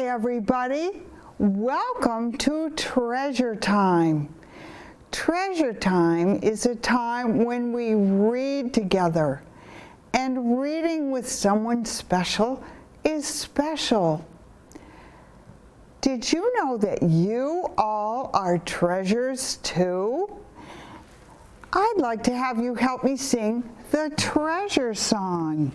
Hi everybody, welcome to Treasure Time. Treasure Time is a time when we read together, and reading with someone special is special. Did you know that you all are treasures too? I'd like to have you help me sing the treasure song.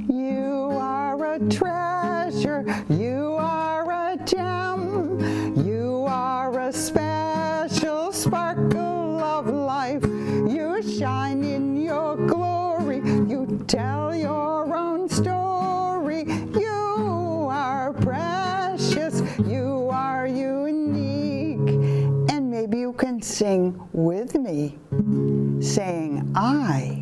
You are a treasure, you are a gem, you are a special sparkle of life. You shine in your glory, you tell your own story. You are precious, you are unique. And maybe you can sing with me, saying, I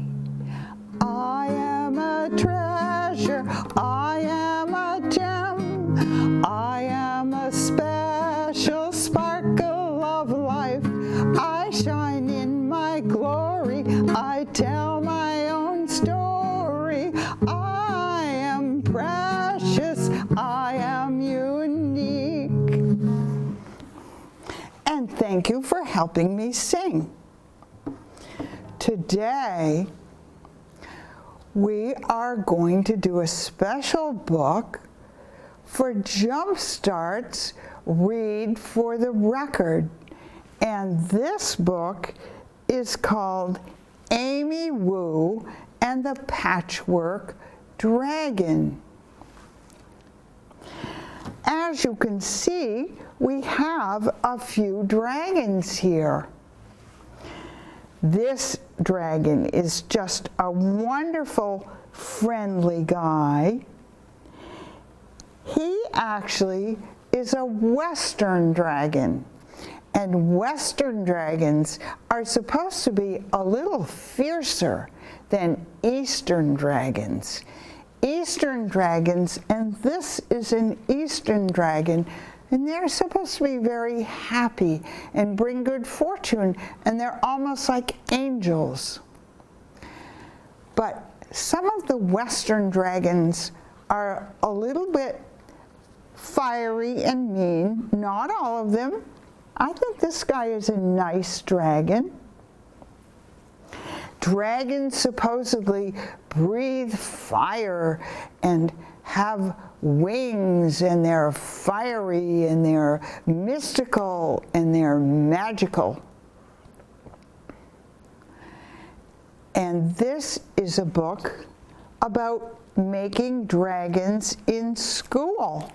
am a treasure, I am a gem, I am a special sparkle of life. I shine in my glory, I tell my own story. I am precious, I am unique. And thank you for helping me sing. Today, we are going to do a special book for Jumpstart's Read for the Record. And this book is called Amy Wu and the Patchwork Dragon. As you can see, we have a few dragons here. This dragon is just a wonderful, friendly guy. He actually is a Western dragon, and Western dragons are supposed to be a little fiercer than Eastern dragons. Eastern dragons, and this is an Eastern dragon, and they're supposed to be very happy and bring good fortune, and they're almost like angels. But some of the Western dragons are a little bit fiery and mean. Not all of them. I think this guy is a nice dragon. Dragons supposedly breathe fire and have wings, and they're fiery, and they're mystical, and they're magical. And this is a book about making dragons in school.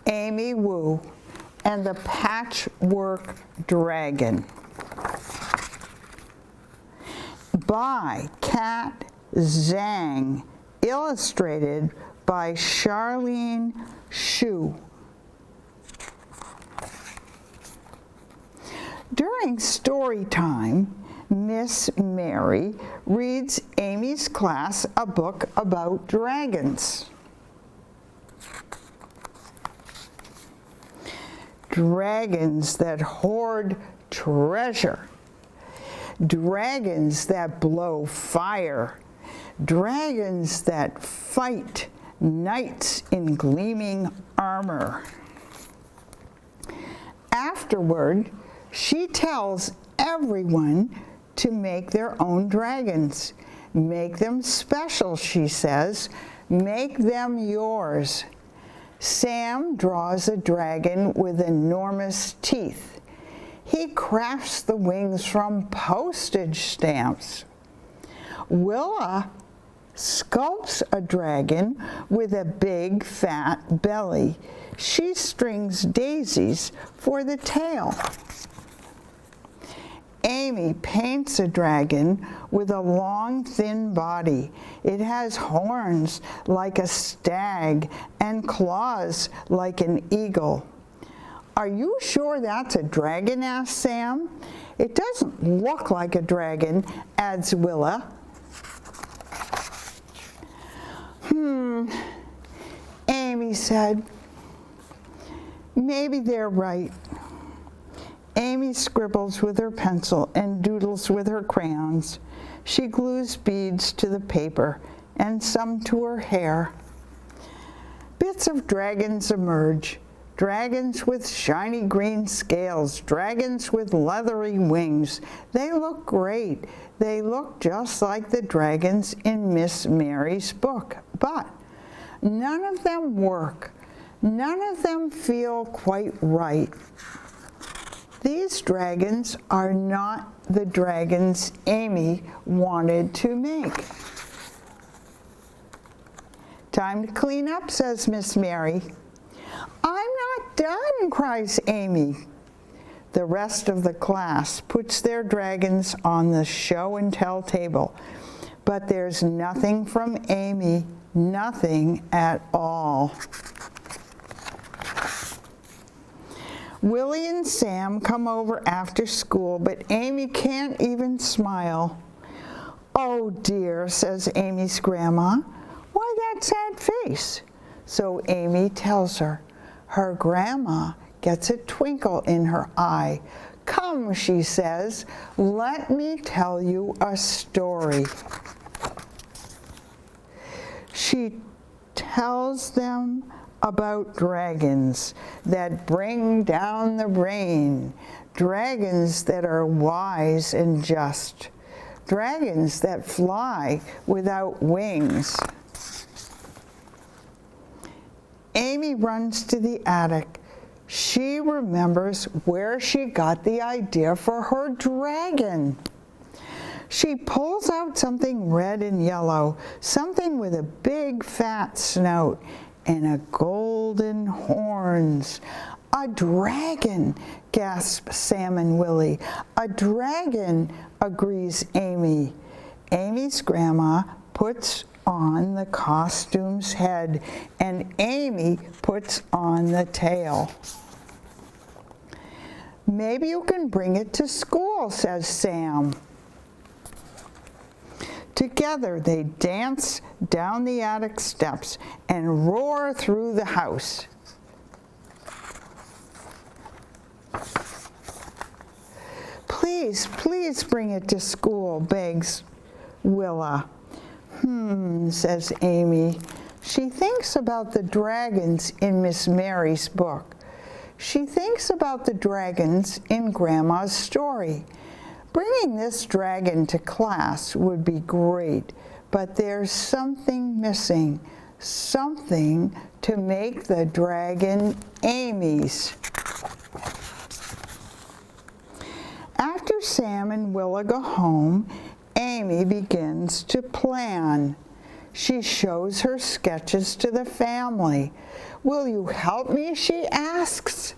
Amy Wu and the Patchwork Dragon by Kat Zhang, illustrated by Charlene Shu. During story time, Miss Mary reads Amy's class a book about dragons. Dragons that hoard treasure, dragons that blow fire, dragons that fight knights in gleaming armor. Afterward, she tells everyone to make their own dragons. Make them special, she says. Make them yours. Sam draws a dragon with enormous teeth. He crafts the wings from postage stamps. Willa sculpts a dragon with a big fat belly. She strings daisies for the tail. Amy paints a dragon with a long, thin body. It has horns like a stag and claws like an eagle. Are you sure that's a dragon? Asked Sam. It doesn't look like a dragon, adds Willa. Amy said, Maybe they're right. Amy scribbles with her pencil and doodles with her crayons. She glues beads to the paper and some to her hair. Bits of dragons emerge. Dragons with shiny green scales, dragons with leathery wings. They look great. They look just like the dragons in Miss Mary's book, but none of them work. None of them feel quite right. These dragons are not the dragons Amy wanted to make. Time to clean up, says Miss Mary. I'm not done, cries Amy. The rest of the class puts their dragons on the show and tell table, but there's nothing from Amy, nothing at all. Willie and Sam come over after school, but Amy can't even smile. Oh dear, says Amy's grandma. Why that sad face? So Amy tells her. Her grandma gets a twinkle in her eye. Come, she says, let me tell you a story. She tells them about dragons that bring down the rain, dragons that are wise and just, dragons that fly without wings. Amy runs to the attic. She remembers where she got the idea for her dragon. She pulls out something red and yellow, something with a big fat snout and a golden horns. A dragon, gasp Sam and Willie. A dragon, agrees Amy. Amy's grandma puts on the costume's head and Amy puts on the tail. Maybe you can bring it to school, says Sam. Together they dance down the attic steps and roar through the house. Please, please bring it to school, begs Willa. Says Amy. She thinks about the dragons in Miss Mary's book. She thinks about the dragons in Grandma's story. Bringing this dragon to class would be great, but there's something missing, something to make the dragon Amy's. After Sam and Willa go home, Amy begins to plan. She shows her sketches to the family. Will you help me, she asks.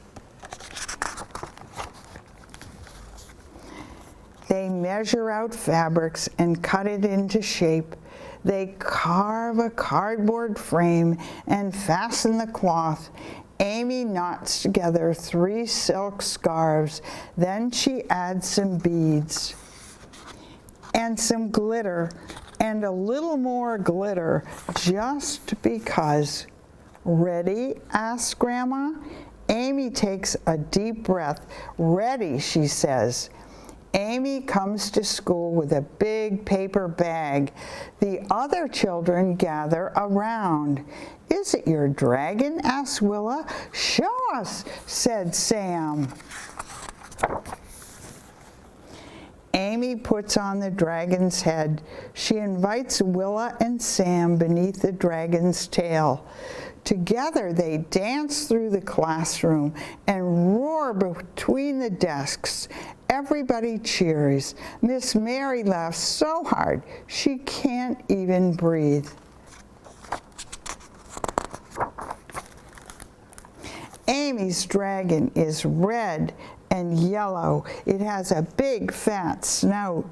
They measure out fabrics and cut it into shape. They carve a cardboard frame and fasten the cloth. Amy knots together 3 silk scarves. Then she adds some beads and some glitter and a little more glitter just because. Ready? asks Grandma. Amy takes a deep breath. Ready, she says. Amy comes to school with a big paper bag. The other children gather around. Is it your dragon? asked Willa. Show us, said Sam. Amy puts on the dragon's head. She invites Willa and Sam beneath the dragon's tail. Together they dance through the classroom and roar between the desks. Everybody cheers. Miss Mary laughs so hard she can't even breathe. Amy's dragon is red and yellow. It has a big fat snout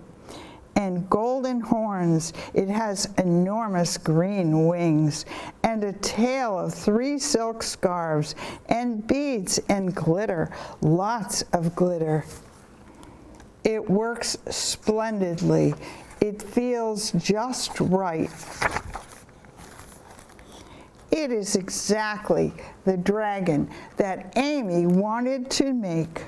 and golden horns. It has enormous green wings and a tail of 3 silk scarves and beads and glitter, lots of glitter. It works splendidly. It feels just right. It is exactly the dragon that Amy wanted to make.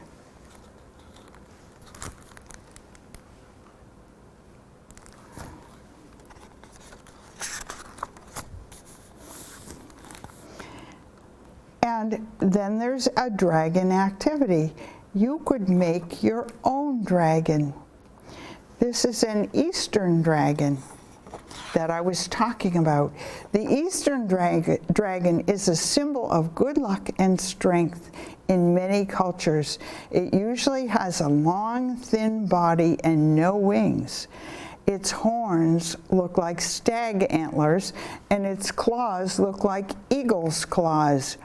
And then there's a dragon activity. You could make your own dragon. This is an Eastern dragon that I was talking about. The Eastern dragon is a symbol of good luck and strength in many cultures. It usually has a long, thin body and no wings. Its horns look like stag antlers, and its claws look like eagle's claws.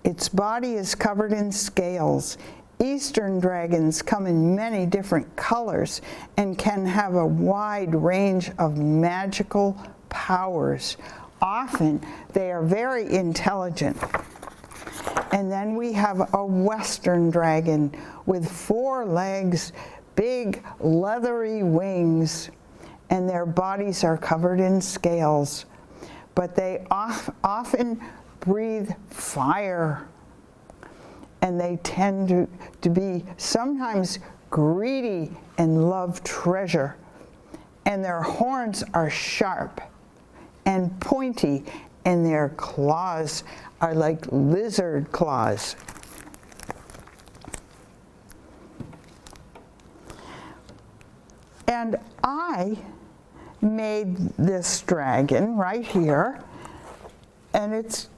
Its body is covered in scales. Eastern dragons come in many different colors and can have a wide range of magical powers. Often they are very intelligent. And then we have a Western dragon with 4 legs, big leathery wings, and their bodies are covered in scales. But they often breathe fire. And they tend to be sometimes greedy and love treasure. And their horns are sharp and pointy, and their claws are like lizard claws. And I made this dragon right here, and it's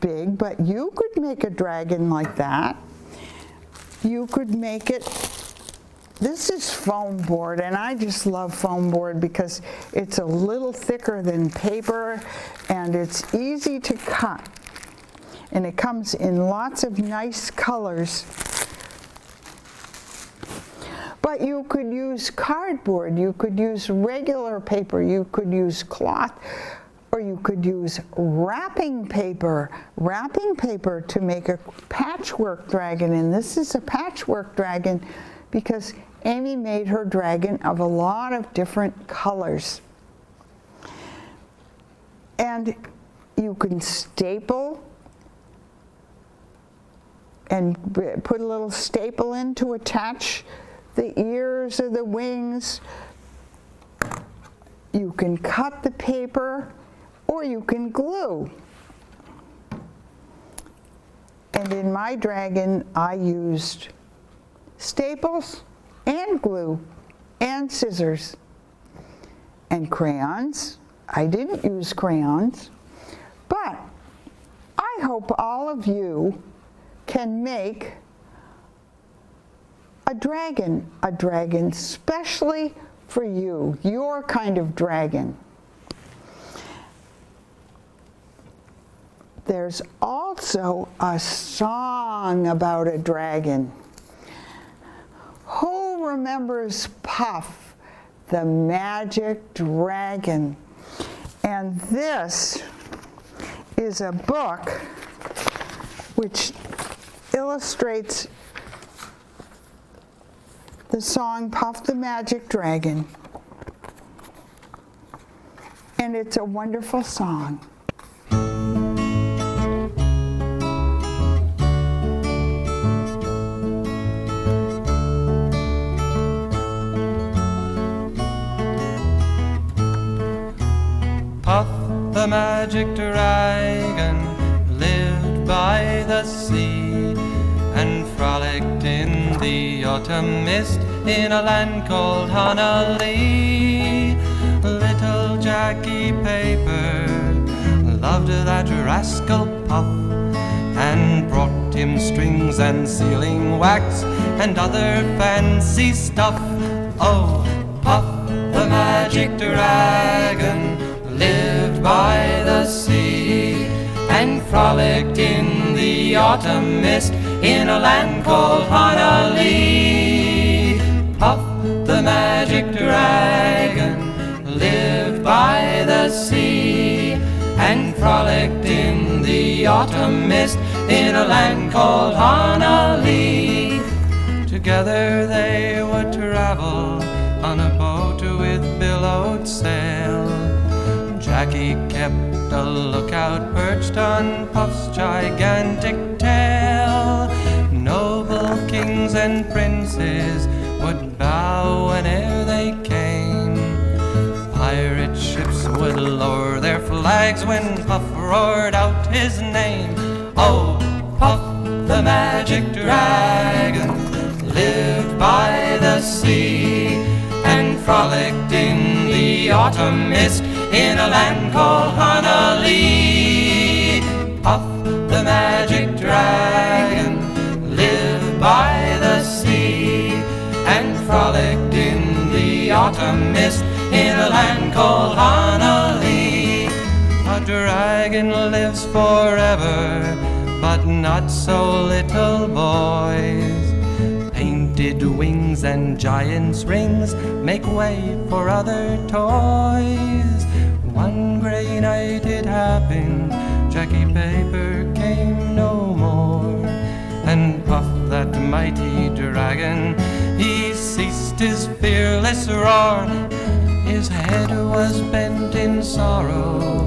big, but you could make a dragon like that. You could make it, this is foam board, and I just love foam board because it's a little thicker than paper and it's easy to cut. And it comes in lots of nice colors. But you could use cardboard, you could use regular paper, you could use cloth, or you could use wrapping paper to make a patchwork dragon. And this is a patchwork dragon because Amy made her dragon of a lot of different colors. And you can staple and put a little staple in to attach the ears or the wings. You can cut the paper, or you can glue. And in my dragon, I used staples and glue and scissors and crayons. I didn't use crayons, but I hope all of you can make a dragon specially for you, your kind of dragon. There's also a song about a dragon. Who remembers Puff, the magic dragon? And this is a book which illustrates the song Puff the Magic Dragon. And it's a wonderful song. Puff the magic dragon lived by the sea and frolicked in the autumn mist in a land called Honolulu. Little Jackie Paper loved that rascal Puff and brought him strings and sealing wax and other fancy stuff. Oh, Puff the magic dragon lived by the sea and frolicked in the autumn mist in a land called Honolulu. Puff the magic dragon lived by the sea and frolicked in the autumn mist in a land called Honolulu. Together they would travel on a boat with billowed sail. Jackie kept a lookout perched on Puff's gigantic tail. Noble kings and princes would bow whene'er they came. Pirate ships would lower their flags when Puff roared out his name. Oh, Puff the magic dragon lived by the sea and frolicked in the autumn mist in a land called Honolulu. Puff the magic dragon lived by the sea and frolicked in the autumn mist in a land called Honolulu. A dragon lives forever, but not so little boys. Painted wings and giant's rings make way for other toys. One gray night it happened, Jackie Paper came no more, and Puff, that mighty dragon, he ceased his fearless roar. His head was bent in sorrow,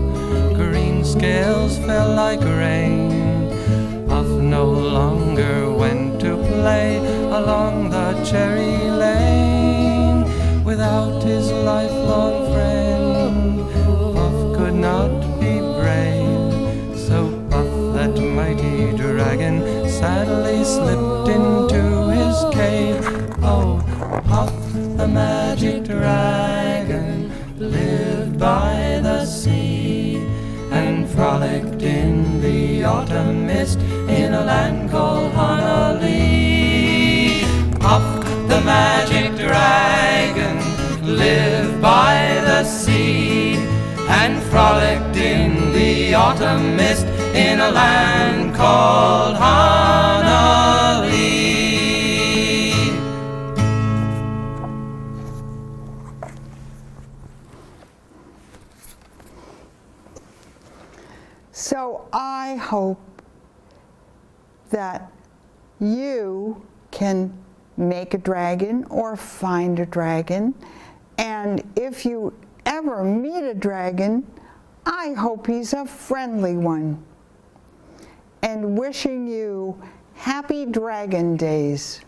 green scales fell like rain. Puff no longer went to play along the cherry lane. Without his lifelong friend, Puff could not be brave. So Puff, that mighty dragon, sadly slipped into his cave. Oh, Puff the magic dragon lived by the sea and frolicked in the autumn mist in a land called Honolulu. Puff the magic dragon lived by the sea and frolicked in the autumn mist in a land called Honolulu. So I hope that you can make a dragon or find a dragon, and if you ever meet a dragon, I hope he's a friendly one. And wishing you happy dragon days.